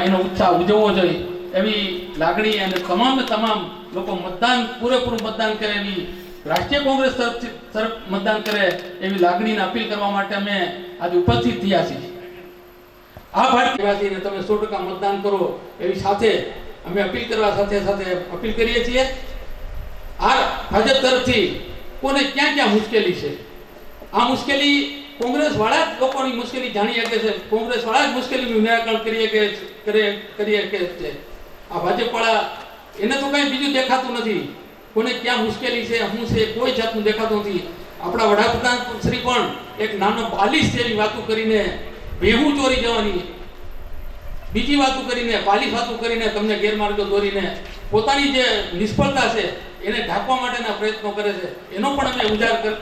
એનો ઉત્સાહ ઉજવવો જોઈએ એવી લાગણી અને તમામ લોકો મતદાન પૂરેપૂરું મતદાન કરે એવી રાષ્ટ્રીય કોંગ્રેસ તરફ મતદાન કરે એવી લાગણીને અપીલ કરવા માટે અમે આજે ઉપસ્થિત થયા છીએ. આ ભારતીયવાસીને તમે 100% મતદાન કરો એવી સાથે અમે અપીલ કરવા સાથે અપીલ કરીએ છીએ. આ ભાજપ તરફથી કોને ક્યાં ક્યાં મુશ્કેલી છે, આ મુશ્કેલી કોંગ્રેસ વાળા જ લોકોની મુશ્કેલી જાણી શકે છે, કોંગ્રેસ વાળા જ મુશ્કેલીનું નિરાકરણ કરીએ કે છે. આ ભાજપ વાળા એને તો કઈ બીજું દેખાતું નથી, કોને ક્યાં મુશ્કેલી છે શું છે કોઈ જાતનું દેખાતું નથી. આપણા વડાપ્રધાન શ્રી પણ એક નાનો બાલિશ જેવી વાતો કરીને ભેહું ચોરી જવાની, બીજી વાતો કરીને બાલિશ વાતો કરીને તમને ગેરમાર્ગે દોરીને પોતાની જે નિષ્ફળતા છે એને ઢાંકવા માટેના પ્રયત્નો કરે છે. એનો પણ અમે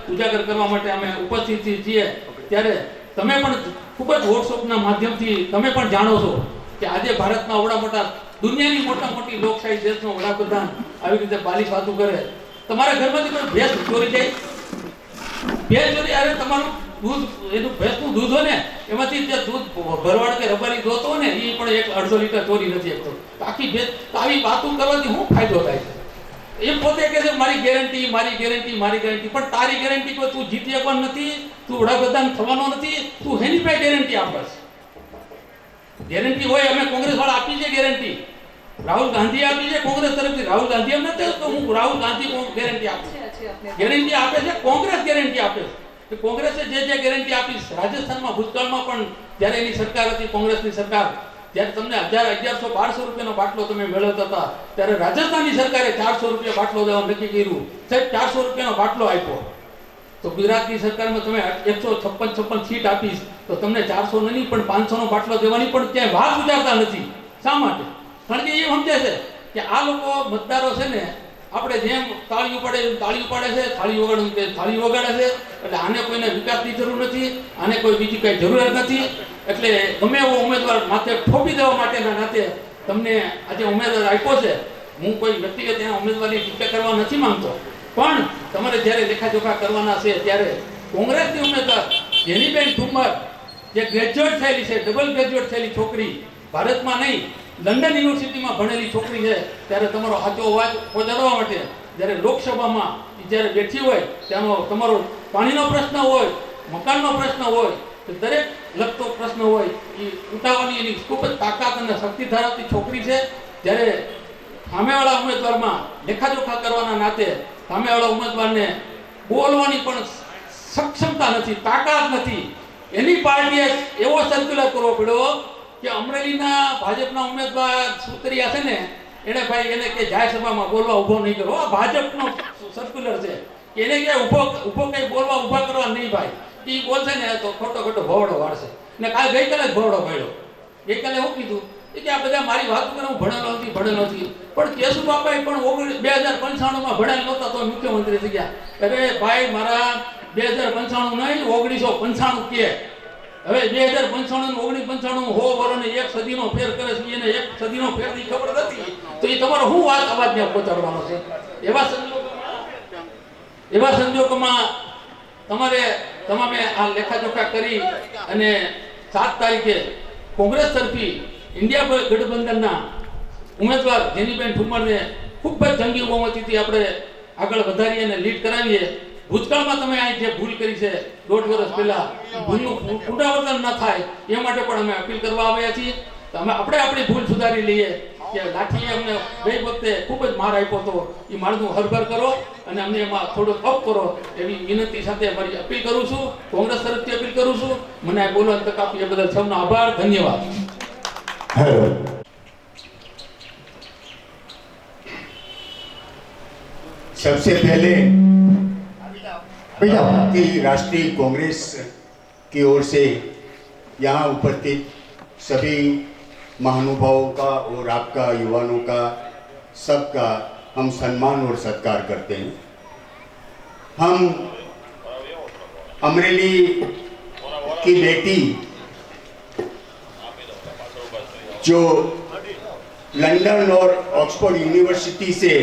ઉજાગર કરવા માટે અમે ઉપસ્થિત છીએ. ત્યારે તમે પણ ખૂબ જ વોટ્સઅપના માધ્યમથી તમે પણ જાણો છો કે આજે ભારતના આવડા મોટા દુનિયાની મોટી લોકશાહી દેશનો વડાપ્રધાન આવી રીતે બાલિશ વાતો કરે. તમારા ઘરમાંથી કોઈ ભેંસ ચોરી જાય, ભેંસ ચોરી અરે તમારું દૂધ એનું ભેંસનું દૂધ હોય ને એમાંથી જે દૂધ ભરવાડ કે રબારી દોતો હોય ને એ પણ 1-1.5 લીટર ચોરી નથી શકતો. આખી ભેંસ આવી વાતો કરવાથી શું ફાયદો થાય છે? એ પોતે કહે છે મારી ગેરંટી પણ તારી ગેરંટી કોઈ તું જીતી શકવાનો નથી, તું વડાપ્રધાન થવાનો નથી, તું એની પાસે ગેરંટી આપસ. ગેરંટી હોય અમે કોંગ્રેસ વાળા આપી છે ગેરંટી, રાહુલ ગાંધી આપી છે કોંગ્રેસ તરફથી. રાહુલ ગાંધી એમ નથી તો હું રાહુલ ગાંધી ગેરંટી આપું, ગેરંટી આપે છે કોંગ્રેસ, ગેરંટી આપે છે. કોંગ્રેસે જે ગેરંટી આપી રાજસ્થાનમાં ભૂતકાળમાં પણ જ્યારે એની સરકાર હતી કોંગ્રેસની સરકાર, જ્યારે તમને 1100-1200 રૂપિયાનો બાટલો તમે મેળવતા હતા ત્યારે રાજસ્થાનની સરકારે 400 રૂપિયા બાટલો દેવાનું નક્કી કર્યું. સાહેબ 400 રૂપિયાનો બાટલો આપ્યો તો ગુજરાતની સરકારમાં તમે 156 સીટ આપીશ તો તમને 400 નહીં પણ 500નો બાટલો દેવાની પણ ક્યાંય વાત ઉજારતા નથી. શા માટે? કારણ કે એ સમજે છે કે આ લોકો મતદારો છે ને આપણે જેમ તાળી ઉપાડે છે, થાળી વગાડે છે. એટલે આને કોઈને વિકાસની જરૂર નથી, આને કોઈ બીજી કઈ જરૂરિયાત નથી. એટલે ગમે એવો ઉમેદવાર માથે ઠોપી દેવા માટેના નાતે તમને આજે ઉમેદવાર આપ્યો છે. હું કોઈ વ્યક્તિગત એના ઉમેદવારની ટીકા કરવા નથી માંગતો, પણ તમારે જ્યારે લેખાજોખા કરવાના છે ત્યારે કોંગ્રેસની ઉમેદવાર જેનીબેન ઠુમ્મર જે ગ્રેજ્યુએટ થયેલી છે, ડબલ ગ્રેજ્યુએટ થયેલી છોકરી, ભારતમાં નહીં લંડન યુનિવર્સિટીમાં ભણેલી છોકરી છે, ત્યારે તમારો સાચો અવાજ પહોંચાડવા માટે જ્યારે લોકસભામાં જ્યારે બેઠી હોય ત્યાંનો તમારો પાણીનો પ્રશ્ન હોય, મકાનનો પ્રશ્ન હોય, દરેક લગતો પ્રશ્ન હોય એ ઉઠાવવાની એની ખૂબ જ તાકાત અને શક્તિ ધરાવતી છોકરી છે. જ્યારે સામેવાળા ઉમેદવારમાં લેખાજોખા કરવાના નાતે સામેવાળા ઉમેદવારને બોલવાની પણ સક્ષમતા નથી, તાકાત નથી. એની પાર્ટીએ એવો સર્ક્યુલર કરવો પડ્યો કે અમરેલીના ભાજપના ઉમેદવાર સુતરિયા છે ને એને ભાઈ એને કે જાહેર સભામાં બોલવા ઊભો નહીં કરો. આ ભાજપનો સર્ક્યુલર છે, એને કે ઊભો કઈ બોલવા ઊભા કરવા નહીં ભાઈ. એ બોલશે ને તો ખોટો ભોવડો વાળશે. ને ગઈકાલે જ ભોવડો પડ્યો. ગઈકાલે શું કીધું કે આ બધા મારી વાત કરે હું ભણેલો નથી. પણ કેશુબાપાએ પણ 2095માં ભણેલ નહોતા તો મુખ્યમંત્રી થઈ ગયા. અરે ભાઈ મારા 2095 નહીં 1995 કે હવે 2095 1995 100 વર્ષ 1 સદીનો ફેર કરે છે. એને 1 સદીનો ફેરની ખબર નથી તો એ તમારો શું વાત અવાજ ત્યાં પહોંચાડવાનો છે? એવા સંજોગોમાં તમામે આ લેખાજોખા કરી અને 7 તારીખે કોંગ્રેસ તરફી ઇન્ડિયા ગઠબંધનના ઉમેદવાર જેનીબેન ઠુમ્મરને ખૂબ જ જંગી બહુમતીથી આપણે આગળ વધારીએ અને લીડ કરાવીએ. ભૂતકાળમાં તમે અહીં જે ભૂલ કરી છે 1.5 વર્ષ પહેલા, ભૂલનું પુનરાવર્તન ન થાય એ માટે પણ અમે અપીલ કરવા આવ્યા છીએ. તો આપણે આપણી ભૂલ સુધારી લઈએ કે લાઠીએ અમને ગઈ વખતે ખૂબ જ માર આપ્યો હતો, એ મારનું હરભર કરો અને અમને એમાં થોડુંક અપ કરો એવી વિનંતી સાથે અમારી અપીલ કરું છું. કોંગ્રેસ તરફથી અપીલ કરું છું. મને આ બોલવાની તક આપી એ બદલ સૌનો આભાર, ધન્યવાદ. सबसे पहले भारतीय राष्ट्रीय कांग्रेस की ओर से यहाँ उपस्थित सभी महानुभावों का और आपका युवाओं का सबका हम सम्मान और सत्कार करते हैं. हम अमरेली की बेटी जो लंदन और ऑक्सफोर्ड यूनिवर्सिटी से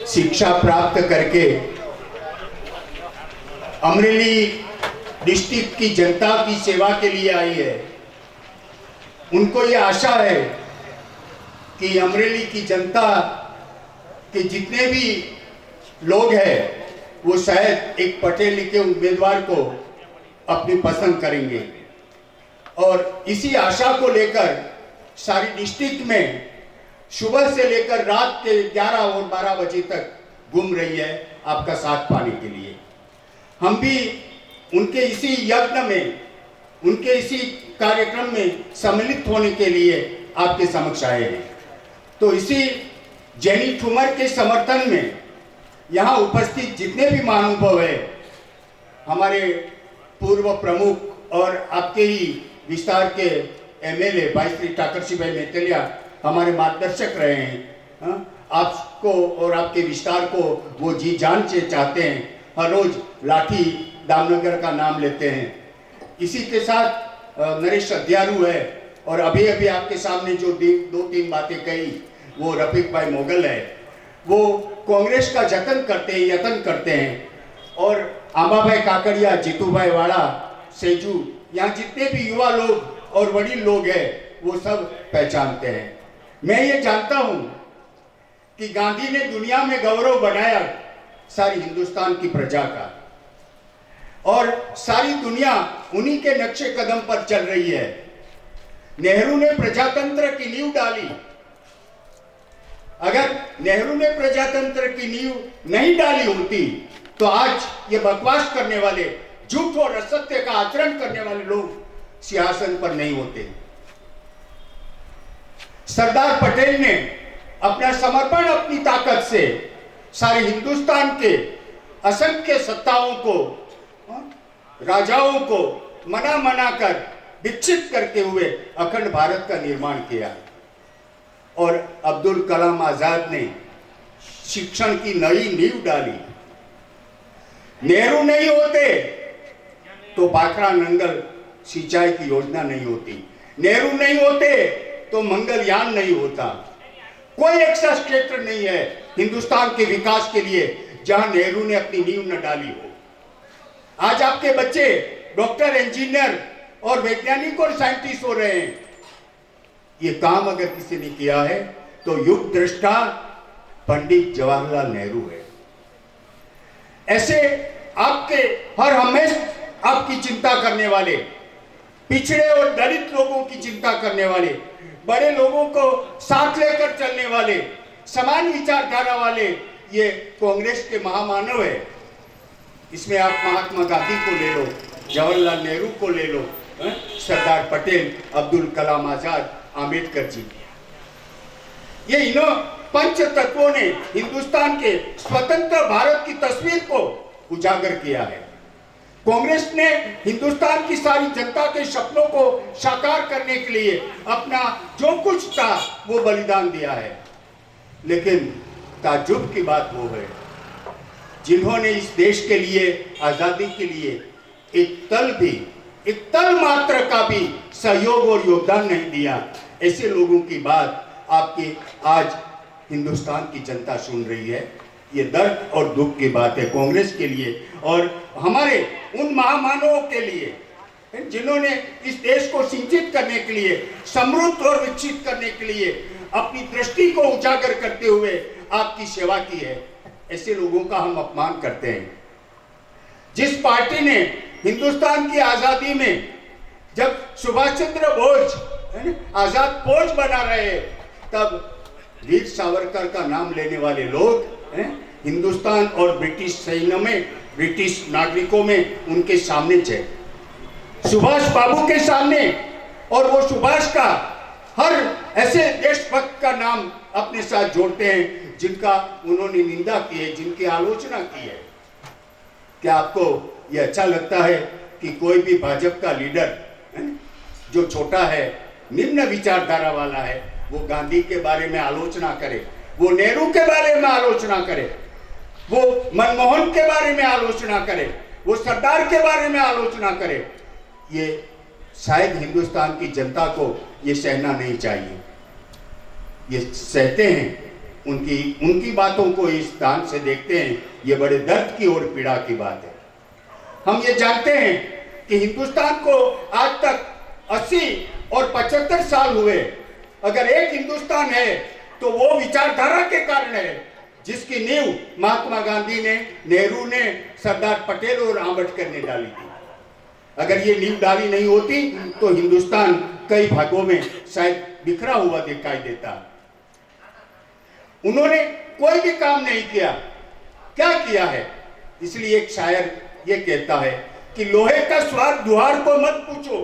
शिक्षा प्राप्त करके अमरेली डिस्ट्रिक्ट की जनता की सेवा के लिए आई है। उनको ये आशा है कि अमरेली की जनता के जितने भी लोग हैं वो शायद एक पढ़े लिखे उम्मीदवार को अपनी पसंद करेंगे, और इसी आशा को लेकर सारी डिस्ट्रिक्ट में सुबह से लेकर रात के 11 और 12 बजे तक घूम रही है आपका साथ पाने के लिए। हम भी उनके इसी यज्ञ में, उनके इसी कार्यक्रम में सम्मिलित होने के लिए आपके समक्ष आए हैं। तो इसी जेनी ठुमर के समर्थन में यहाँ उपस्थित जितने भी महानुभाव हैं, हमारे पूर्व प्रमुख और आपके ही विस्तार के एमएलए भाई श्री ठाकर सिंह भाई मेतेलिया हमारे मार्गदर्शक रहे हैं। आपको और आपके विस्तार को वो जी जान से चाहते हैं, हर रोज लाठी दामनगर का नाम लेते हैं। इसी के साथ नरेश अध्यारू है, और अभी अभी आपके सामने जो 2-3 बातें कही वो रफीक भाई मोगल है। वो कांग्रेस का यत्न करते हैं, और आंबा भाई काकड़िया, जीतू भाई वाड़ा, सेजू, यहाँ जितने भी युवा लोग और वडील लोग हैं वो सब पहचानते हैं। मैं ये जानता हूं कि गांधी ने दुनिया में गौरव बढ़ाया सारी हिंदुस्तान की प्रजा का, और सारी दुनिया उन्हीं के नक्शे कदम पर चल रही है। नेहरू ने प्रजातंत्र की नींव डाली। अगर नेहरू ने प्रजातंत्र की नींव नहीं डाली होती तो आज ये बकवास करने वाले, झूठ और असत्य का आचरण करने वाले लोग सिंहासन पर नहीं होते। सरदार पटेल ने अपना समर्पण, अपनी ताकत से सारे हिंदुस्तान के असंख्य सत्ताओं को, राजाओं को मना कर विकसित करते हुए अखंड भारत का निर्माण किया। और अब्दुल कलाम आजाद ने शिक्षण की नई नींव डाली। नेहरू नहीं होते तो बाकरा नंगल सिंचाई की योजना नहीं होती, नेहरू नहीं होते तो मंगलयान नहीं होता। कोई ऐसा क्षेत्र नहीं है हिंदुस्तान के विकास के लिए जहां नेहरू ने अपनी नींव न डाली हो। आज आपके बच्चे डॉक्टर, इंजीनियर और वैज्ञानिक और साइंटिस्ट हो रहे हैं। ये काम अगर किसी ने किया है तो युग दृष्टा पंडित जवाहरलाल नेहरू है। ऐसे आपके हर हमेशा आपकी चिंता करने वाले, पिछड़े और दलित लोगों की चिंता करने वाले, बड़े लोगों को साथ लेकर चलने वाले, समान विचारधारा वाले ये कांग्रेस के महामानव है। इसमें आप महात्मा गांधी को ले लो, जवाहरलाल नेहरू को ले लो, सरदार पटेल, अब्दुल कलाम आजाद, आम्बेडकर जी। ये इन्हों पंच तत्वों ने हिंदुस्तान के स्वतंत्र भारत की तस्वीर को उजागर किया है। कांग्रेस ने हिंदुस्तान की सारी जनता के सपनों को साकार करने के लिए अपना जो कुछ था वो बलिदान दिया है। लेकिन ताज्जुब की बात वो है, जिन्होंने इस देश के लिए, आजादी के लिए एक तल मात्र का भी सहयोग और योगदान नहीं दिया, ऐसे लोगों की बात आपकी आज हिंदुस्तान की जनता सुन रही है। ये दर्द और दुख की बात है कांग्रेस के लिए और हमारे उन महामानवों के लिए जिन्होंने इस देश को सिंचित करने के लिए, समृद्ध और विकसित करने के लिए अपनी दृष्टि को उजागर करते हुए आपकी सेवा की है। ऐसे लोगों का हम अपमान करते हैं। जिस पार्टी ने हिंदुस्तान की आजादी में, जब सुभाष चंद्र बोस आजाद फौज बना रहे, तब वीर सावरकर का नाम लेने वाले लोग हिंदुस्तान और ब्रिटिश सैन्य में, ब्रिटिश नागरिकों में उनके सामने थे, सुभाष बाबू के सामने। और वो सुभाष का हर ऐसे देशभक्त का नाम अपने साथ जोड़ते हैं जिनका उन्होंने निंदा की है, जिनकी आलोचना की है। क्या आपको ये अच्छा लगता है कि कोई भी भाजपा का लीडर जो छोटा है, निम्न विचारधारा वाला है, वो गांधी के बारे में आलोचना करे, वो नेहरू के बारे में आलोचना करे, वो मनमोहन के बारे में आलोचना करे, वो सरदार के बारे में आलोचना करे? ये शायद हिंदुस्तान की जनता को ये सहना नहीं चाहिए। ये सहते हैं, उनकी बातों को इस दान से देखते हैं, ये बड़े दर्द की और पीड़ा की बात है। हम ये जानते हैं कि हिंदुस्तान को आज तक 80 और 75 साल हुए, अगर एक हिंदुस्तान है तो वो विचारधारा के कारण है जिसकी नींव महात्मा गांधी ने, नेहरू ने, सरदार पटेल और आंबेडकर ने डाली थी। अगर ये नींव डाली नहीं होती तो हिंदुस्तान कई भागों में शायद बिखरा हुआ दिखाई देता। उन्होंने कोई भी काम नहीं किया, क्या किया है? इसलिए एक शायर ये कहता है कि लोहे का स्वाद लुहार को मत पूछो,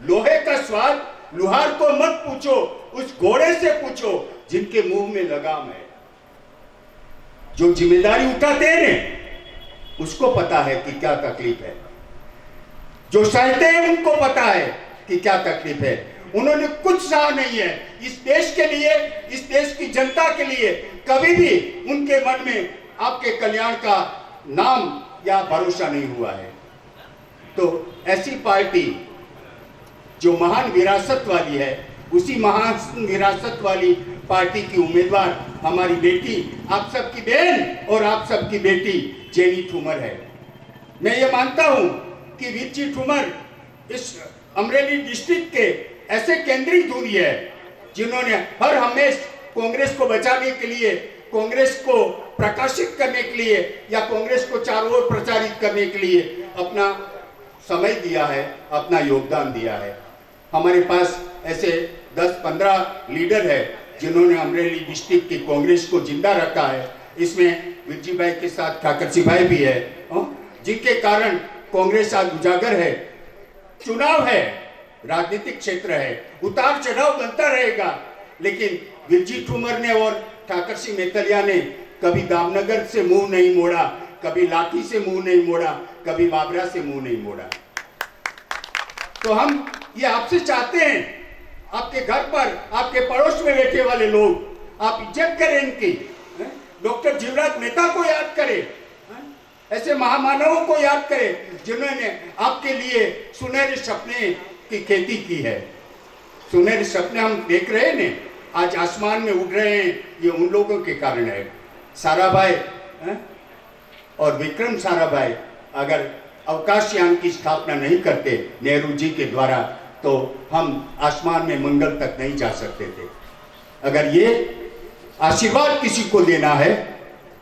लोहे का स्वाद लुहार को मत पूछो, उस घोड़े से पूछो जिनके मुंह में लगाम है। जो जिम्मेदारी उठाते हैं उसको पता है कि क्या तकलीफ है, जो सहते हैं उनको पता है कि क्या तकलीफ है। उन्होंने कुछ सहा नहीं है इस देश के लिए, इस देश की जनता के लिए। कभी भी उनके मन में आपके कल्याण का नाम या भरोसा नहीं हुआ है। तो ऐसी पार्टी जो महान विरासत वाली है, उसी महान विरासत वाली पार्टी की उम्मीदवार हमारी बेटी, आप सबकी बहन और आप सबकी बेटी जेनी ठुमर है। मैं ये मानता हूं कि विरजी ठुमर इस अमरेली डिस्ट्रिक्ट के ऐसे केंद्रीय धुरी है जिन्होंने हर हमेश कांग्रेस को बचाने के लिए, कांग्रेस को प्रकाशित करने के लिए या कांग्रेस को चारों ओर प्रचारित करने के लिए अपना समय दिया है, अपना योगदान दिया है। हमारे पास ऐसे 10-15 लीडर है जिन्होंने अमरेली डिस्ट्रिक्ट की कांग्रेस को जिंदा रखा है। इसमें विरजी भाई के साथ ठाकर सिंह भाई भी है, जिनके कारण कांग्रेस आज उजागर है। चुनाव है, राजनीतिक क्षेत्र है, उतार चढ़ाव बनता रहेगा, लेकिन विरजी ठुमर ने और ठाकर सिंह मेतलिया ने कभी दामनगर से मुंह नहीं मोड़ा, कभी लाठी से मुंह नहीं मोड़ा, कभी बाबरा से मुंह नहीं मोड़ा। तो हम ये आपसे चाहते हैं, आपके घर पर, आपके पड़ोस में बैठे वाले लोग, आप इज्जत करें इनकी। डॉक्टर जीवराज मेहता को याद करें, ऐसे महामानवों को याद करें जिन्होंने आपके लिए सुनहरे सपने की खेती की है। सुनहरे सपने हम देख रहे हैं, आज आसमान में उड़ रहे हैं, ये उन लोगों के कारण है। साराभाई और विक्रम साराभाई अगर अवकाशयान की स्थापना नहीं करते नेहरू जी के द्वारा, तो हम आसमान में मंगल तक नहीं जा सकते थे। अगर ये आशीर्वाद किसी को देना है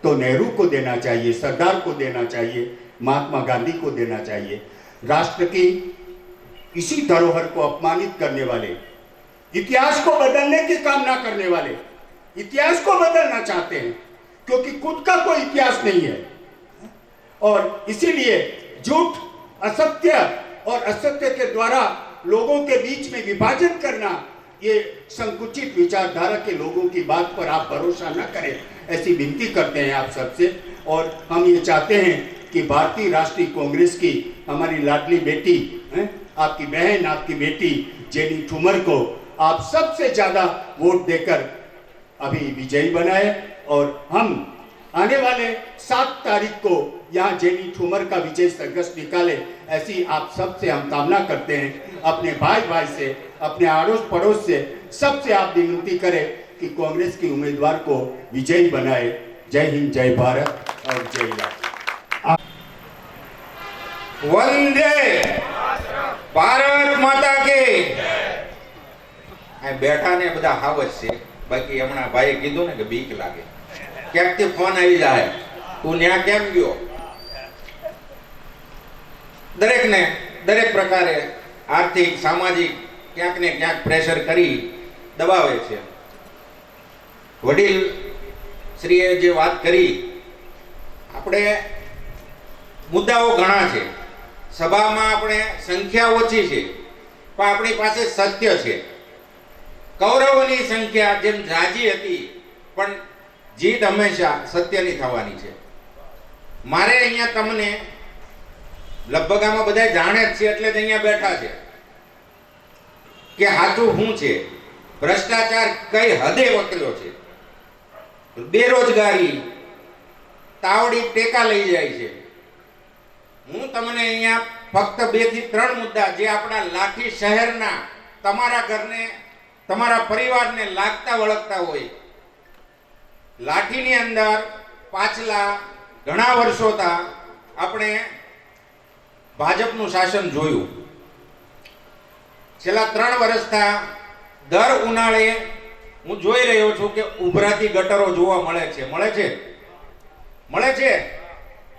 तो नेहरू को देना चाहिए, सरदार को देना चाहिए, महात्मा गांधी को देना चाहिए। राष्ट्र की इसी धरोहर को अपमानित करने वाले, इतिहास को बदलने की कामना करने वाले, इतिहास को बदलना चाहते हैं क्योंकि खुद का कोई इतिहास नहीं है, और इसीलिए झूठ, असत्य और असत्य के द्वारा लोगों के बीच में विभाजन करना, ये संकुचित विचारधारा के लोगों की बात पर आप भरोसा न करें, ऐसी विनती करते हैं आप सबसे। और हम ये चाहते हैं कि भारतीय राष्ट्रीय कांग्रेस की हमारी लाडली बेटी, आपकी बहन, आपकी बेटी जेनी ठुमर को आप सबसे ज्यादा वोट देकर अभी विजयी बनाए, और हम आने वाले 7 तारीख को यहाँ जेनी ठुमर का विजय संघर्ष निकाले, ऐसी आप सबसे हम कामना करते हैं। अपने भाई भाई से, अपने अड़ोस पड़ोस से, सबसे आप विनती करें कि कांग्रेस की उम्मीदवार को विजयी बनाए। जय हिंद, जय भारत और जय लाल। वंदे भारत माता के। બેઠા ને બધા હાવજ છે, બાકી હમણાં ભાઈએ કીધું ને કે બીક લાગે, ક્યાંકથી ફોન આવી જાય, તું ન્યા કેમ ગયો? દરેકને દરેક પ્રકારે આર્થિક, સામાજિક ક્યાંક ને ક્યાંક પ્રેશર કરી દબાવે છે. વડીલ શ્રીએ જે વાત કરી, આપણે મુદ્દાઓ ઘણા છે, સભામાં આપણે સંખ્યા ઓછી છે, પણ આપણી પાસે સત્ય છે. કૌરવોની સંખ્યા જેમ ઝાઝી હતી, પણ જીત હંમેશા સત્યની થવાની છે. મારે અહીંયા તમને લગભગ આમાં બધા જાણે જ છે એટલે જ અહીંયા બેઠા છે કે સાચું શું છે, ભ્રષ્ટાચાર કઈ હદે વકર્યો છે, બેરોજગારી તાવડી ટેકા લઈ જાય છે. હું તમને અહીંયા ફક્ત 2 થી 3 મુદ્દા જે આપણા લાઠી શહેરના તમારા ઘરને તમારા પરિવારને લાગતા વળગતા હોય. લાઠીની અંદર પાછલા ઘણા વર્ષોથી આપણે ભાજપનું શાસન જોયું. છેલ્લા 3 વર્ષથી દર ઉનાળે હું જોઈ રહ્યો છું કે ઉભરાતી ગટરો જોવા મળે છે.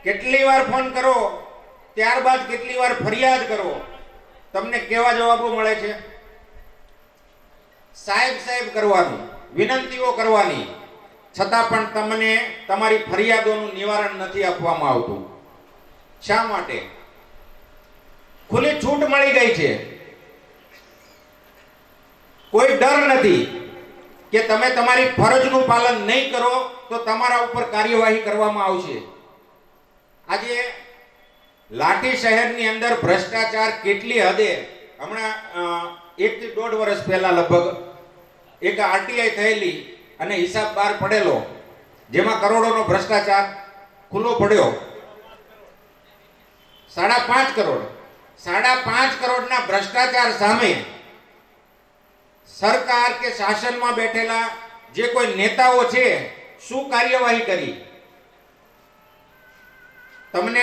કેટલી વાર ફોન કરો, ત્યારબાદ કેટલી વાર ફરિયાદ કરો, તમને કેવા જવાબો મળે છે? સાહેબ કરવાનું, વિનંતીઓ કરવાની, છતાં પણ તમને તમારી ફરિયાદોનું નિવારણ નથી આપવામાં આવતું. શા માટે? ખુલ્લી છૂટ મળી ગઈ છે. કોઈ ડર નથી કે તમે તમારી ફરજનું પાલન નહીં કરો તો તમારા ઉપર કાર્યવાહી કરવામાં આવશે. આજે લાઠી શહેરની અંદર ભ્રષ્ટાચાર કેટલી હદે, હમણાં 1 થી 1.5 વર્ષ પહેલા લગભગ એક આરટીઆઈ થયેલી અને હિસાબ બહાર પડેલો, જેમાં કરોડોનો ભ્રષ્ટાચાર ખુલ્લો પડ્યો. 5.5 કરોડ 5.5 કરોડના ભ્રષ્ટાચાર સામે સરકાર કે શાસનમાં બેઠેલા જે કોઈ નેતાઓ છે શું કાર્યવાહી કરી? તમને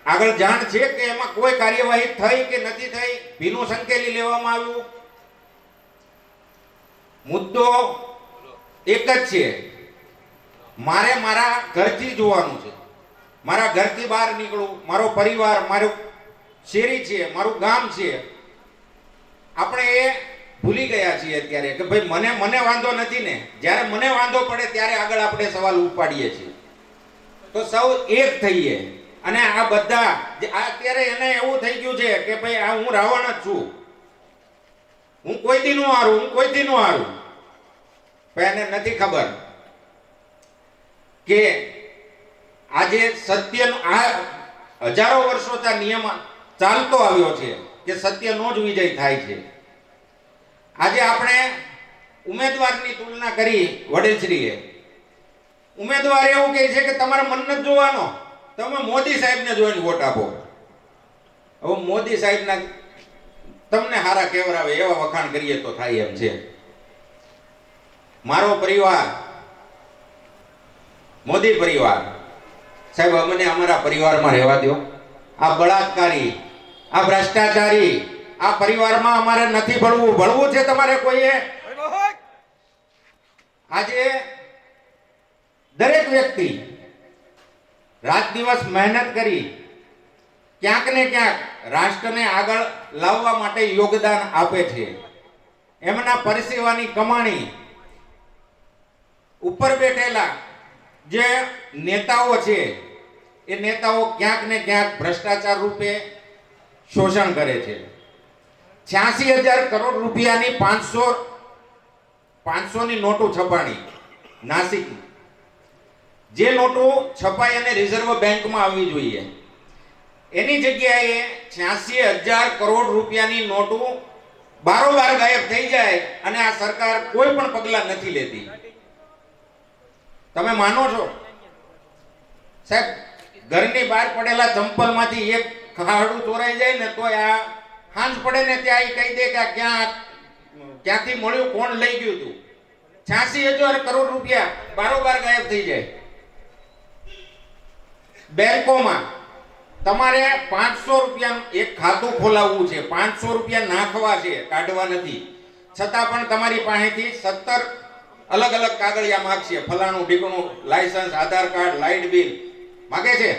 આગળ જાણ છે કે એમાં કોઈ કાર્યવાહી થઈ કે નથી થઈ? ભીનું સંકેલી લેવામાં આવ્યું? મુદ્દો એક જ છે, મારે મારા ઘરથી જોવાનું છે. મારા ઘરથી બહાર નીકળું, મારો પરિવાર, મારું શેરી છે, મારું ગામ છે, આપણે એ ભૂલી ગયા છીએ અત્યારે કે ભાઈ મને વાંધો નથી ને. જ્યારે મને વાંધો પડે ત્યારે આગળ આપણે સવાલ ઉપાડીએ છીએ. તો સૌ એક થઈએ અને આ બધા અત્યારે એને એવું થઈ ગયું છે કે ભાઈ આ હું રાવણ જ છું, હું કોઈ દી નો હારું. પણ એને નથી ખબર કે આજે સત્યનો આ હજારો વર્ષોથી નિયમ ચાલતો આવ્યો છે કે સત્યનો જ વિજય થાય છે. આજે આપણે ઉમેદવારની તુલના કરી વડીલશ્રીએ. ઉમેદવાર એવું કહે છે કે તમારે મન નથી જોવાનો, તમે મોદી સાહેબને જોઈને વોટ આપો. હવે મોદી સાહેબના તમને હારા કેવરાવે એવા વખાણ કરીએ તો થાય એમ છે. મારો પરિવાર મોદી પરિવાર, સાહેબ અમને અમારા પરિવારમાં રહેવા દો. આ બળાત્કારી, આ ભ્રષ્ટાચારી, આ પરિવારમાં અમારે નથી ભળવું છે તમારે કોઈએ? આજે દરેક વ્યક્તિ રાત દિવસ મહેનત કરી ક્યાંક ને ક્યાંક રાષ્ટ્રને આગળ લાવવા માટે યોગદાન આપે છે. એમના પરસેવાની કમાણી ઉપર બેઠેલા જે નેતાઓ છે એ નેતાઓ ક્યાંક ને ક્યાંક ભ્રષ્ટાચાર રૂપે શોષણ કરે છે. 86,000 કરોડ રૂપિયાની 500ની નોટો છપાણી નાસિક. જે નોટો છપાઈ અને રિઝર્વ બેંકમાં આવવી જોઈએ એની જગ્યાએ 86,000 કરોડ રૂપિયાની નોટો બારોબાર ગાયબ થઈ જાય અને આ સરકાર કોઈ પણ પગલા નથી લેતી. તમે માનો છો સાહેબ? ઘરની બહાર પડેલા ચંપલમાંથી એક ખાડું ચોરાઈ જાય ને તો આ હાંજ પડે ને ત્યાં એ કહી દે કે ક્યાંથી મળ્યું, કોણ લઈ ગયું હતું. 86,000 કરોડ રૂપિયા બારોબાર ગાયબ થઈ જાય. બેંકોમાં તમારે 500 રૂપિયાનું એક ખાતું ખોલાવવું છે, 500 રૂપિયા નાખવા છે, કાઢવા નથી. છતાં પણ તમારી પાસેથી 17 અલગ અલગ કાગળિયા માંગશે. ફલાણું ઢીકણું, લાયસન્સ, આધાર કાર્ડ, લાઇટ બિલ માગે છે.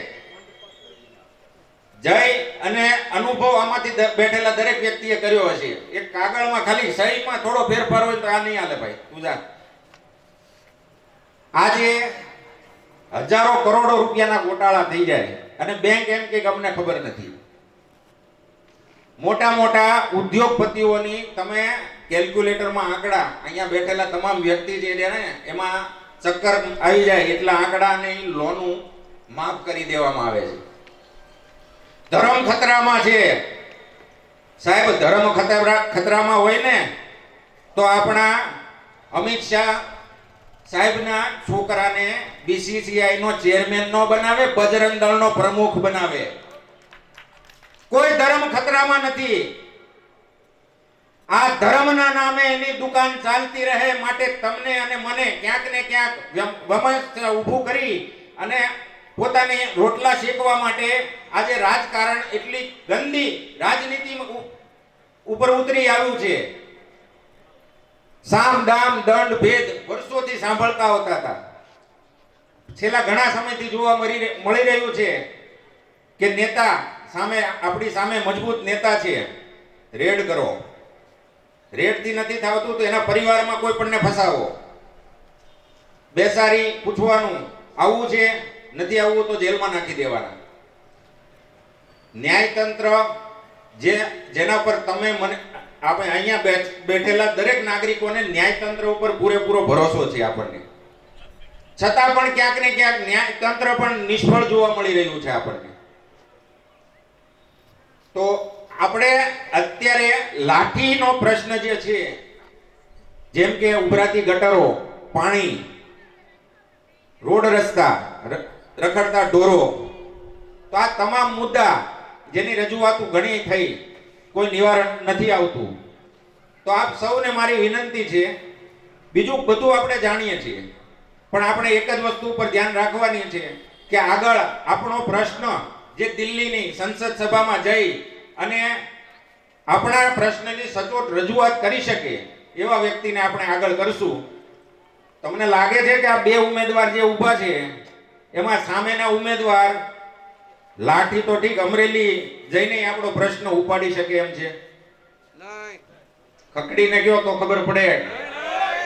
જય અને અનુભવ આમાંથી બેઠેલા દરેક વ્યક્તિએ કર્યો હશે. એક કાગળમાં ખાલી સહીમાં થોડો ફેરફાર હોય તો આ નહીં હાલે ભાઈ, તું જા. આજે હજારો કરોડો રૂપિયાના ગોટાળા થઈ જાય અને બેંક એમ કે અમને ખબર નથી. મોટા મોટા ઉદ્યોગપતિઓની તમે કેલ્ક્યુલેટરમાં આંકડા, અહીંયા બેઠેલા તમામ વ્યક્તિ જે છે ને એમાં ચક્કર આવી જાય એટલા આંકડાની લોનું માફ કરી દેવામાં આવે છે. ધર્મ ખતરામાં છે સાહેબ. ધર્મ ખતરામાં હોય ને તો આપણા અમિત શાહ સાહેબના છોકરાને BCCI નો ચેરમેન નો બનાવે, બજરંગ દળનો પ્રમુખ બનાવે. કોઈ ધર્મ ખતરામાં નથી. આ ધર્મના નામે એની દુકાન ચાલતી રહે માટે તમને અને મને ક્યાંક ને ક્યાંક વમસ ઊભું કરી અને પોતાની રોટલા શેકવા માટે આજે રાજકારણ એટલી ગંદી રાજનીતિ ઉપર ઉતરી આવ્યું છે. સામ દામ દંડ ભેદ વર્ષોથી સાંભળતા હોતા હતા. છેલ્લા ઘણા સમયથી જોવા મળી રહ્યું છે કે નેતા સામે આપણી સામે મજબૂત નેતા છે, રેડ કરો. રેડથી નથી થતું તો એના પરિવારમાં કોઈ પણને ફસાવો, બેસારી પૂછવાનું આવું છે નથી આવવું તો જેલમાં નાખી દેવાના. ન્યાયતંત્ર જેના પર તમે મને આપણે અહીંયા બેઠેલા દરેક નાગરિકોને ન્યાયતંત્ર ઉપર પૂરેપૂરો ભરોસો છે આપણને, છતાં પણ ક્યાંક ને ક્યાંક ન્યાયતંત્ર પણ નિષ્ફળ જોવા મળી રહ્યું છે આપણને. તો આપણે અત્યારે લાઠીનો પ્રશ્ન જે છે, જેમ કે ઉભરાતી ગટરો, પાણી, રોડ રસ્તા, રખડતા ઢોરો, તો આ તમામ મુદ્દા જેની રજૂઆતો ઘણી થઈ, કોઈ નિવારણ નથી આવતું. તો આપ સૌને મારી વિનંતી છે, બીજું બધું આપણે જાણીએ છીએ પણ આપણે એક જ વસ્તુ ઉપર ધ્યાન રાખવાની છે કે આગળ આપણો પ્રશ્ન જે દિલ્હીની સંસદ સભામાં જઈ અને આપણા પ્રશ્નની સચોટ રજૂઆત કરી શકે એવા વ્યક્તિને આપણે આગળ કરશું. તમને લાગે છે કે આ બે ઉમેદવાર જે ઊભા છે એમાં સામેના ઉમેદવાર લાઠી તો ઠીક, અમરેલી જઈને આપણો પ્રશ્ન ઉપાડી શકે એમ છે? ખકડીને ગયો તો ખબર પડે,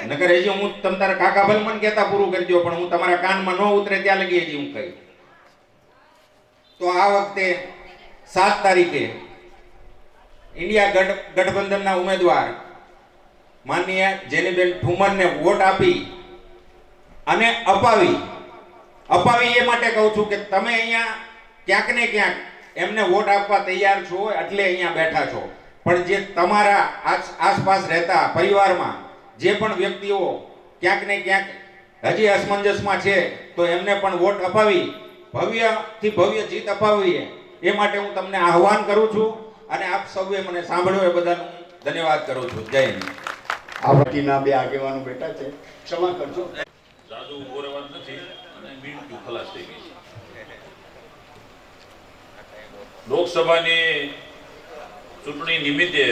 નકર હજી હું તમ તારા કાકા ભલ મને કહેતા પૂરું કરી દો, પણ હું તમારા કાનમાં ન ઉતરે ત્યાં લગી હજી હું કહી. તો આ વખતે 7 તારીખે ઇન્ડિયા ગઠબંધનના ઉમેદવાર માનનીય જેનીબેન ઠુમરને વોટ આપી અને અપાવી એ માટે કહું છું કે તમે અહીંયા ક્યાંક ને ક્યાંક એમને વોટ આપવા તૈયાર છો એટલે અહીંયા બેઠા છો, પણ જે તમારા આસપાસ રહેતા પરિવારમાં જે પણ વ્યક્તિઓ ક્યાંક ને ક્યાંક હજી અસમંજસમાં છે તો એમને પણ વોટ અપાવી ભવ્યથી ભવ્ય જીત અપાવીએ એ માટે હું તમને આહવાન કરું છું. અને આપ સૌએ મને સાંભળ્યો એ બધાનો ધન્યવાદ કરું છું. જય હિન્દ. આ વતીના બે આગેવાનો બેઠા છે, ક્ષમા કરજો. જાજુ ઉભો રહેવાનું નથી અને મિનિટ ખલાસ થઈ ગઈ છે. લોકસભાની ચૂંટણી નિમિત્તે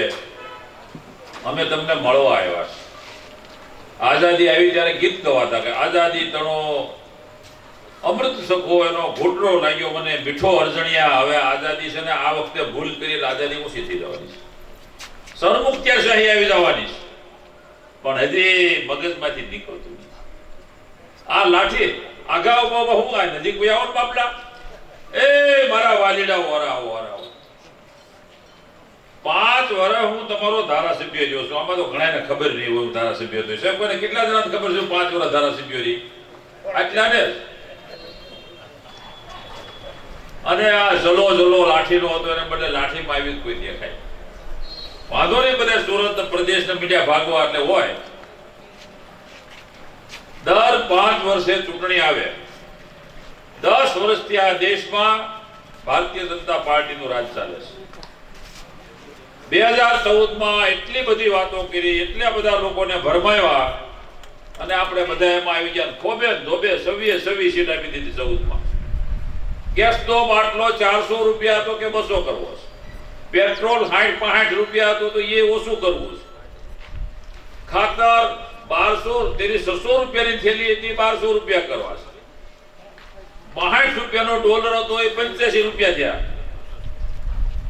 અમે તમને મળવા આવ્યા છે. આઝાદી આવી ત્યારે ગીત ગવાતા કે આઝાદી તણો અમૃત સખો, એનો ઘૂંટડો લાગ્યો મને મીઠો અરજણિયા. હવે આઝાદી છે ને આ વખતે ભૂલ કરી આઝાદી ઓછી થઈ જવાની છે, સરમુખત્યારશાહી આવી જવાની છે, પણ હજી મગજમાંથી નીકળતું નથી. આ લાઠી આગાઉ બાબા હું આ નજીક ભાઈ આવો બાપડા, એ મારા વાલીડા વરાવો 5 વર્ષ હું તમારો ધારાસભ્ય જો છું. આમાં તો ઘણાને ખબર નહીં હોય ધારાસભ્ય તો છે, કોઈને કેટલા જણાને ખબર છે 5 વર્ષ ધારાસભ્ય રહી? આટલાને. અને આ જલો લાઠીનો હતો એને બદલે લાઠીમાં આવી કોઈ દેખાય. વાંધો નહીં, બધા સુરત પ્રદેશના મીડિયા ભાગવા એટલે હોય. દર 5 વર્ષે ચૂંટણી આવે. 10 વર્ષથી આ દેશમાં ભારતીય જનતા પાર્ટીનું રાજ ચાલે છે. 2014માં એટલી બધી વાતો કરી, એટલા બધા લોકોને ભરમાવ્યા અને આપણે બધા એમાં આવી ગયા. ખોબે ધોબે 26 સીટ આપી દીધી 14માં. ગેસનો બાટલો 400 રૂપિયા હતો કે 200 કરવો છે. પેટ્રોલ 60-65 રૂપિયા હતો તો એ ઓછું કરવું છે. ખાતર 1200 તેરી 600 રૂપિયાની થેલી હતી, 1200 રૂપિયા કરવા છે. 62 રૂપિયાનો ડોલર હતો એ 85 રૂપિયા થયા.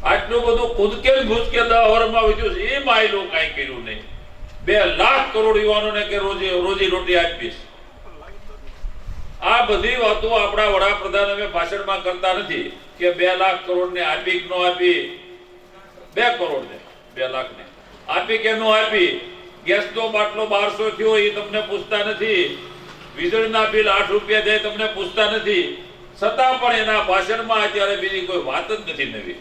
આટલું બધું કૂદકે ભૂસકે 10 વર્ષમાં વધ્યું છે. એ માયલો કાંઈ કર્યું નહીં. 2 લાખ કરોડ યુવાનોને કે રોજી રોટી આપીશ. આ બધી વાતો આપણા વડાપ્રધાન અમે ભાષણમાં કરતા નથી કે 2 લાખ કરોડને આપી કે ન આપી. 2 કરોડને 2 લાખને આપી કે ન આપી. ગેસનો બાટલો 1200 થયો એ તમને પૂછતા નથી. વીજળીના બિલ 8 રૂપિયા થાય તમને પૂછતા નથી. છતાં પણ એના ભાષણમાં અત્યારે બીજી કોઈ વાત જ નથી નવી.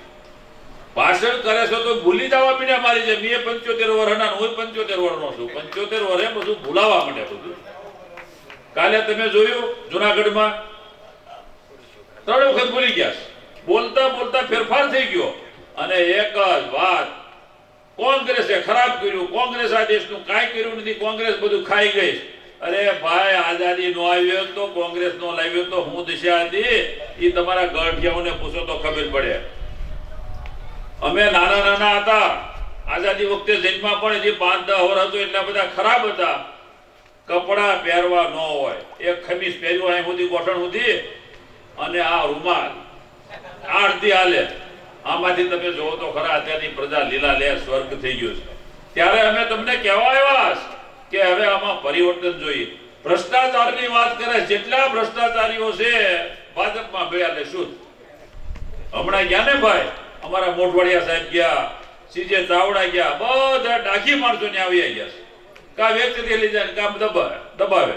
ભાષણ કરે છે તો ભૂલી જવા મીડ્યા મારી છે. મેં 75 વર્ષના હું 75 વર્ષનો છું. 75 વર્ષે બધું ભૂલાવા માંડે બધું. કાલે તમે જોયું જુનાગઢમાં 3 વખત ભૂલી ગયા. બોલતા બોલતા ફેરફાર થઈ ગયો અને એક જ વાત કોંગ્રેસે ખરાબ કર્યું, કોંગ્રેસ આ દેશનું કાંઈ કર્યું નથી, કોંગ્રેસ બધું ખાઈ ગઈ. અરે ભાઈ, આઝાદી નો આવ્યો તો કોંગ્રેસ નો લાવ્યો તો હું દિશા હતી એ તમારા ગઢિયાઓને પૂછો તો ખબર પડે. અમે નાના નાના હતા આઝાદી વખતે જન્મા પણ જે 5-10 વર્ષ હતો એટલા બધા ખરાબ હતા. કપડા પહેરવા ન હોય, એક ખમીસ પહેર્યું અહીં સુધી ગોઠણ સુધી, અને આ રૂમાલ આરતી હાલે. આમાંથી તમે જોવો તો ખરા અત્યારની પ્રજા લીલા લે સ્વર્ગ થઈ ગયો છે. ત્યારે અમે તમને કહેવા આવ્યા કે હવે આમાં પરિવર્તન જોઈએ. ભ્રષ્ટાચારની વાત કરે, જેટલા ભ્રષ્ટાચારીઓ છે ભાજપમાં ભેળા લે શુદ્ધ. હમણાં ગયા ને ભાઈ, અમારા મોઢવાડિયા સાહેબ ગયા, સીજે ચાવડા ગયા, બધા ડાઘી માણસો ને આવી ગયા છે. કા વ્યક્તિ લઈ જાય, કામ દબાવે.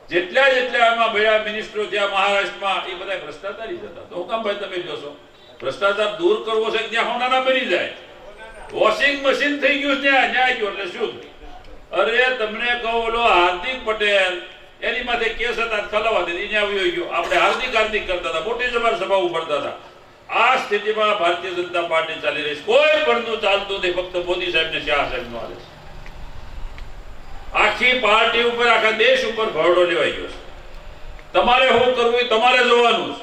જેટલા આમાં ભેળા મિનિસ્ટરો ત્યાં મહારાષ્ટ્રમાં એ બધા ભ્રષ્ટાચારી જ હતા. તો હું કામ ભાઈ તમે જોશો ભ્રષ્ટાચાર દૂર કરવો છે ત્યાં હોનારા બની જાય. વોશિંગ મશીન થઈ ગયું ત્યાં ન્યાય ગયો એટલે શું. અરે તમને કહો, ઓલો હાર્દિક પટેલ એની માથે કેસ હતા ખલાવા દીધી, ત્યાં આવ્યો ગયો. આપણે હાર્દિક કરતા હતા, મોટી સભાઓ ભરતા હતા. આ સ્થિતિમાં ભારતીય જનતા પાર્ટી ચાલી રહી છે. કોઈ પણ ચાલતું નથી, ફક્ત મોદી સાહેબ ને શાહ સાહેબ નો હાલે છે. આખી પાર્ટી ઉપર, આખા દેશ ઉપર ભરડો લેવાઈ ગયો છે. તમારે શું કરવું એ તમારે જોવાનું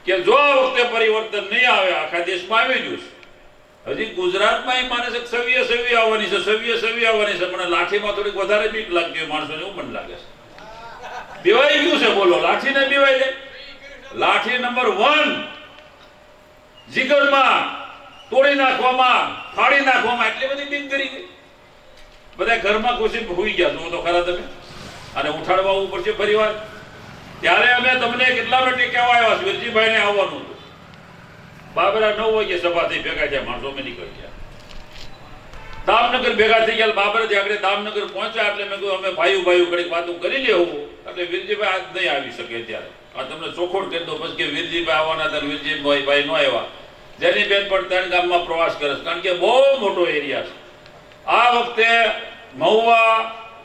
છે કે જો આ વખતે પરિવર્તન નહીં આવે, આખા દેશમાં આવી ગયું છે. હજી ગુજરાતમાં એ માને છે કે સવી આવવાની છે, સવી આવવાની છે. મને લાઠીમાં થોડીક વધારે બીક લાગતી હોય માણસોને, એવું મને લાગે છે. બીવાઈ ગયું છે, બોલો, લાઠીને બીવાઈ જાય. લાઠી નંબર 1 જીગરમાં તોડી નાખવામાં, ફાડી નાખવામાં એટલી બધી બીક કરી ગઈ. બધા ઘરમાં ઘૂસી હોઈ ગયા. જો તો ખરા તમે, અને ઉઠાડવા ઉપર છે પરિવાર. ત્યારે અમે તમને કેટલા માટે કહેવા આવ્યા છે, વિરજીભાઈને આવવાનું હતું. બાબરા 9 વાગે સભા થઈ, ભેગા થયા માણસો, અમે નીકળી ગયા. દામનગર ભેગા થઈ ગયા. બાબરાથી આગળ દામનગર પહોંચ્યા એટલે મેં કહ્યું અમે ભાઈઓ ઘડીક વાતો કરી લેવું. એટલે વિરજીભાઈ આજ નહીં આવી શકે. ત્યારે આ તમને ચોખોડ કરી દો પછી કે વિરજીભાઈ આવવાના હતા, વિરજીભાઈ નો આવ્યા. જેની બેન પણ 3 ગામમાં પ્રવાસ કરે છે, કારણ કે બહુ મોટો એરિયા છે. આ વખતે મહુવા,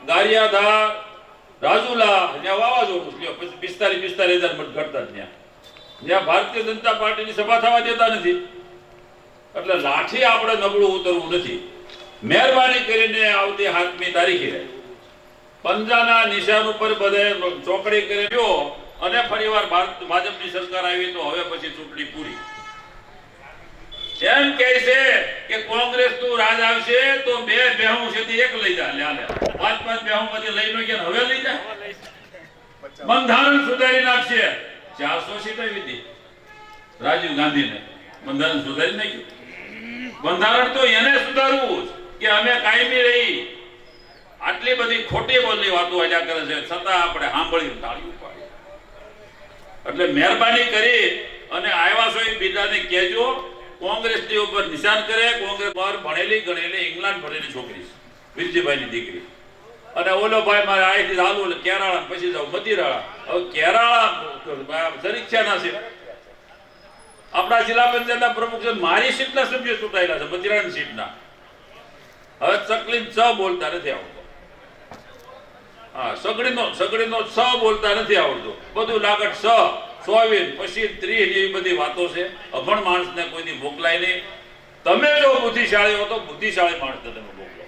ગારિયાધાર, રાજુલા ત્યાં વાવાઝોડું થયો, પછી 45,000 મત ઘટતા જ્યાં ભારતીય જનતા પાર્ટીની સભા થવા દેતા નથી. એટલે લાઠી આપણે નબળું ઉતરવું નથી. મહેરબાની કરીને આવતી 7મી તારીખે પંજાના નિશાન ઉપર બધે ચોકડી કરી દો, અને ફરીવાર ભાજપની સરકાર આવી તો હવે પછી ચૂંટણી પૂરી. એમ કહે છે કે કોંગ્રેસનું રાજ આવશે તો 2 બેહું છે 1 લઈ જાય, 5 બેહું પછી લઈ નો ગયા, હવે લઈ જાય. બંધારણ સુધારી નાખશે. 400 સીટ આવી હતી રાજીવ ગાંધીને, બંધારણ સુધારી નાખ્યું. બંધારણ તો એને સુધારવું કે અમે કાયમી રહી. આટલી બધી ખોટી બોલી વાતો આજા કરે છે, છતાં આપણે સાંભળી તાળી ઉપાડી. એટલે મહેરબાની કરી અને આવ્યા છો એ બીજાને કહેજો, કોંગ્રેસની ઉપર નિશાન કરે. કોંગ્રેસ પર ભણેલી ગણેલી ઇંગ્લેન્ડ ભણેલી છોકરી છે, વિરજીભાઈની દીકરી. અને ઓલો ભાઈ મારે અહીંથી ચાલુ એટલે કેરાળા, પછી જાવ મદિરાળા. હવે કેરાળા સરીક્ષાના છે. આપણા જિલ્લા પંચાયતના પ્રમુખ છે, મારી સીટના સભ્યો ચૂંટાયેલા છે, મદિરાની સીટના. હવે ચકલી ચ બોલતા નથી આવડતો. હા, સગડીનો સ બોલતા નથી આવડતો. બધું લાગટ સ, સોવીન, પછી 30 એવી બધી વાતો છે. અભણ માણસને કોઈની મોકલાય નહીં. તમે જો બુદ્ધિશાળી હો તો બુદ્ધિશાળી માણસને તમે મોકલો.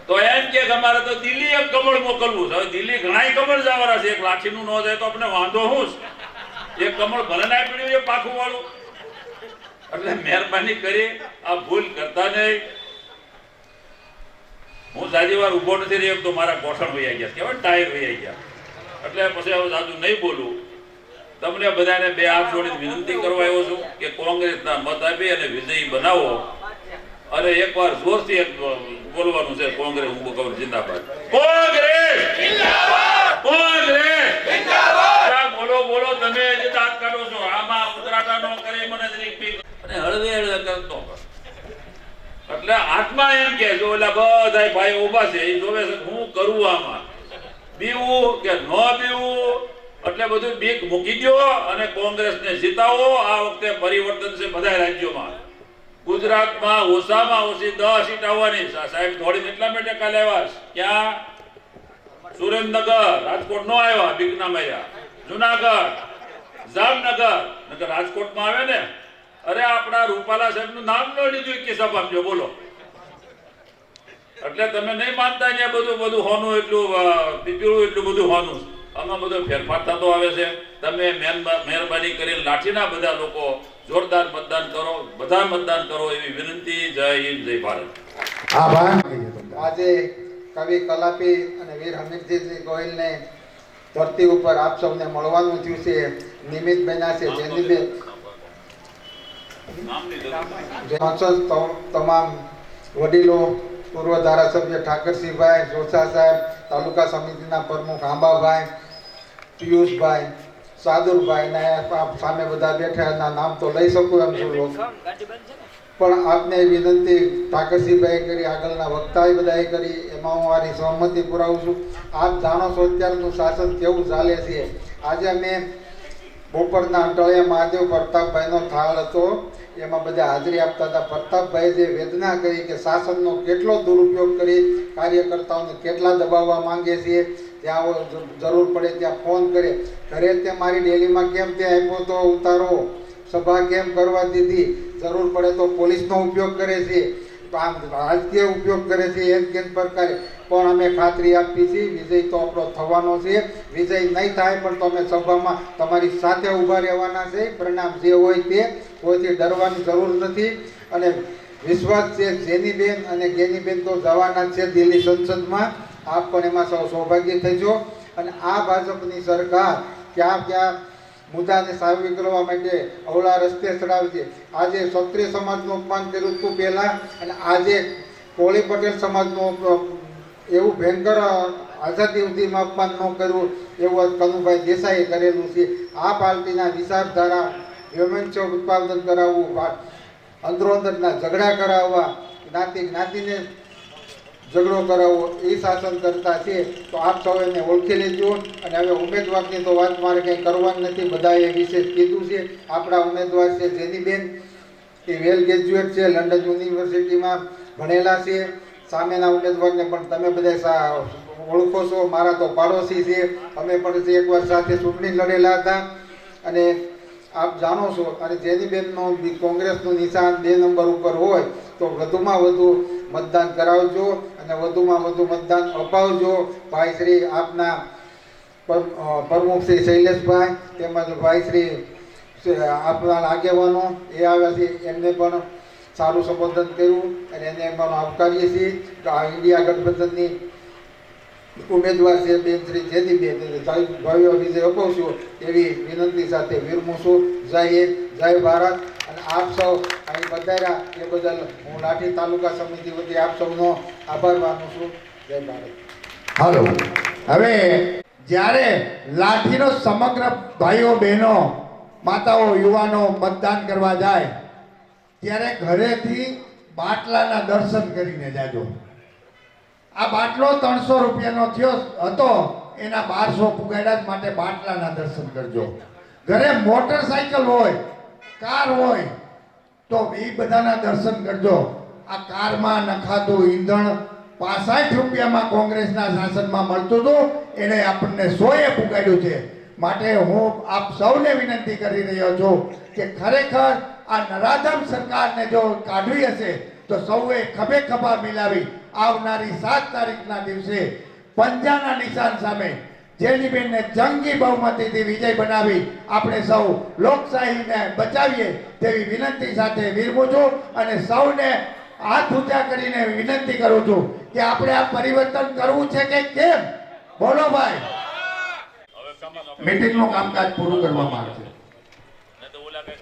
તો એમ કે અમારે તો દિલ્હી એક કમળ મોકલવું છે. હવે દિલ્હી ઘણા કમળ જવાના છે. એક લાઠીનું ન જાય તો આપણે વાંધો શું છે? એક કમળ ભલે ના પીડ્યું છે પાખું વાળું. એટલે મહેરબાની કરી આ ભૂલ કરતા નહીં. હું સાજી વાર ઉભો નથી રહ્યો તો મારા ગોઠણ વૈયા ગયા, કેવાય ટાયર વૈયા ગયા. એટલે પછી હવે સાજુ નહીં બોલું. તમને બધાને 2 હાથ જોડીને વિનંતી કરવા આવ્યો છું કે કોંગ્રેસના મત આપી અને વિજયી બનાવો. અને એકવાર જોરથી બોલવાનું છે, કોંગ્રેસ હું કહું જિંદાબાદ, કોંગ્રેસ જિંદાબાદ, કોંગ્રેસ જિંદાબાદ. બોલો તમે જે દાંત કાઢો છો, આમાં ઉતરાટા ન કરે મને જરીક પી અને હળવે કરતો. એટલે આત્મા એમ કે જો ઓલા બધા ભાઈ ઊભા છે એ જોવે છે હું કરું આમાં, બીવું કે ન બીવું. એટલે બધું બીક મૂકી દો અને કોંગ્રેસને જીતાવો. આ વખતે પરિવર્તન છે બધા રાજ્યોમાં. ગુજરાતમાં ઓછામાં ઓછી 10 સીટ આવવાની. સાહેબ દોડીને એટલા માટે કાલે આવ્યા. ક્યાં? સુરેન્દ્રનગર, રાજકોટ નો આવ્યા, બીકના માર્યા. જુનાગઢ, જામનગર, નકર રાજકોટમાં આવે ને અરે આપણા રૂપાલા સાહેબનું નામ ન લીધું કે સભામાં જો બોલો. એટલે તમે નહીં માનતા ને બધું હોનું એટલું પીપીળું એટલું બધું હોનું. આમાં બધો ફેરફાર થતો આવે છે. તમે મહેરબાની કરીને લાઠીના બધા લોકો જોરદાર મતદાન કરો, બધા મતદાન કરો એવી વિનંતી. જય હિન્દ, જય ભારત. આભાર. આજે કવિ કલાપી અને વીર હમીરજી ગોહિલને ધરતી ઉપર આપ સૌને મળવાનું થયું છે. નિમિત્ત બન્યા છે જેની તમામ વડીલો, પૂર્વ ધારાસભ્ય ઠાકરસિંહભાઈ જોશા સાહેબ, તાલુકા સમિતિના પ્રમુખ આંબાભાઈ, પિયુષભાઈ, સાદુરભાઈ ને સામે બધા બેઠા એના નામ તો લઈ શકું એમ છું, પણ આપને વિનંતી ઠાકરસિંહભાઈ કરી, આગળના વક્તાએ બધાએ કરી, એમાં હું મારી સહમતિ પુરાવું છું. આપ જાણો છો અત્યારનું શાસન કેવું ચાલે છે. આજે અમે બપોરના અંટળિયા મહાદેવ પ્રતાપભાઈનો થાળ હતો, એમાં બધા હાજરી આપતા હતા. પ્રતાપભાઈ જે વેદના કરી કે શાસનનો કેટલો દુરુપયોગ કરી કાર્યકર્તાઓને કેટલા દબાવવા માંગે છે, ત્યાં જરૂર પડે ત્યાં ફોન કરે. ઘરે તે મારી ડેલીમાં કેમ ત્યાં આપ્યો તો ઉતારો, સભા કેમ કરવા દીધી, જરૂર પડે તો પોલીસનો ઉપયોગ કરે છે, આમ રાજકીય ઉપયોગ કરે છે. એક કેમ પ્રકારે પણ અમે ખાતરી આપી છે વિજય તો આપણો થવાનો છે. વિજય નહીં થાય પણ તમે સભામાં તમારી સાથે ઊભા રહેવાના છે. પરિણામ જે હોય તે, કોઈથી ડરવાની જરૂર નથી. અને વિશ્વાસ છે જેનીબેન અને ગેનીબેન તો જવાના છે દિલ્હી સંસદમાં. આપ પણ એમાં સૌ સૌભાગ્ય થજો. અને આ ભાજપની સરકાર ક્યાં ક્યાં મુદ્દાને સાબિત કરવા માટે અવળા રસ્તે ચડાવે છે. આજે ક્ષત્રિય સમાજનું અપમાન કર્યું હતું પહેલાં, અને આજે કોળી પટેલ સમાજનું એવું ભયંકર આઝાદી સુધીમાં અપમાન ન કર્યું એવું કનુભાઈ દેસાઈએ કરેલું છે. આ પાર્ટીના વિચારધારા વ્યવંચ ઉત્પાદન કરાવવું, અંદરો અંદરના ઝઘડા કરાવવા, જ્ઞાતિને ઝઘડો કરાવવો એ શાસન કરતા છે. તો આપ સૌ એને ઓળખી લેજો. અને હવે ઉમેદવારની તો વાત મારે કંઈ કરવાની નથી, બધાએ વિશેષ કીધું છે. આપણા ઉમેદવાર છે જેનીબેન, એ વેલ ગ્રેજ્યુએટ છે, લંડન યુનિવર્સિટીમાં ભણેલા છે. સામેના ઉમેદવારને પણ તમે બધા ઓળખો છો, મારા તો પાડોશી છે. અમે પણ એકવાર સાથે ચૂંટણી લડેલા હતા. અને આપ જાણો છો, અને જેનીબેનનો કોંગ્રેસનું નિશાન 2 નંબર ઉપર હોય તો વધુમાં વધુ મતદાન કરાવજો અને વધુમાં વધુ મતદાન અપાવજો. ભાઈ શ્રી આપના પ્રમુખ શ્રી શૈલેષભાઈ, તેમજ ભાઈ શ્રી આપના આગેવાનો એ આવ્યા છે, એમને પણ સારું સંબોધન કર્યું અને એને પણ આવકારીએ છીએ. તો આ ઇન્ડિયા ગઠબંધનની ઉમેદવાર છે બેન શ્રી જેનીબેન, ભવ્ય વિજય અપાવશું એવી વિનંતી સાથે વિરમું છું. જય હિન્દ, જય ભારત. અને આપ સૌ અહીં પધાર્યા એ બદલ હું લાઠી તાલુકા સમિતિ વતી આપ સૌનો આભાર માનું છું. જય ભારત. હાલો, હવે જ્યારે લાઠીનો સમગ્ર ભાઈઓ બહેનો માતાઓ યુવાનો મતદાન કરવા જાય ત્યારે ઘરેથી બાટલાના દર્શન કરીને જાજો. આ બાટલો 300 રૂપિયાનો થયો હતો, એના 1200 પુગાડ્યા માટે બાટલાના દર્શન કરજો. ઘરે મોટરસાયકલ હોય, કાર હોય તો એ બધાના દર્શન કરજો. આ કારમાં નખાતું ઈંધણ 65 રૂપિયામાં કોંગ્રેસના શાસનમાં મળતું હતું, એને આપણને 100એ પુગાડ્યું છે. માટે હું આપ સૌને વિનંતી કરી રહ્યો છું કે ખરેખર આ નરાધમ સરકારને જો કાઢવી હશે તો સૌએ ખભે ખભા મિલાવી આવનારી 7 તારીખના દિવસે પંજાના નિશાન સામે જેનીબેનને જંગી બહુમતીથી વિજય બનાવી આપણે સૌ લોકશાહીને બચાવીએ તેવી વિનંતી સાથે વિરમું છું. અને સૌને હાથ ઊંચા કરીને વિનંતી કરું છું કે આપણે આ પરિવર્તન કરવું છે કે કેમ? બોલો ભાઈ. મીટિંગનું કામકાજ પૂરું કરવામાં આવશે.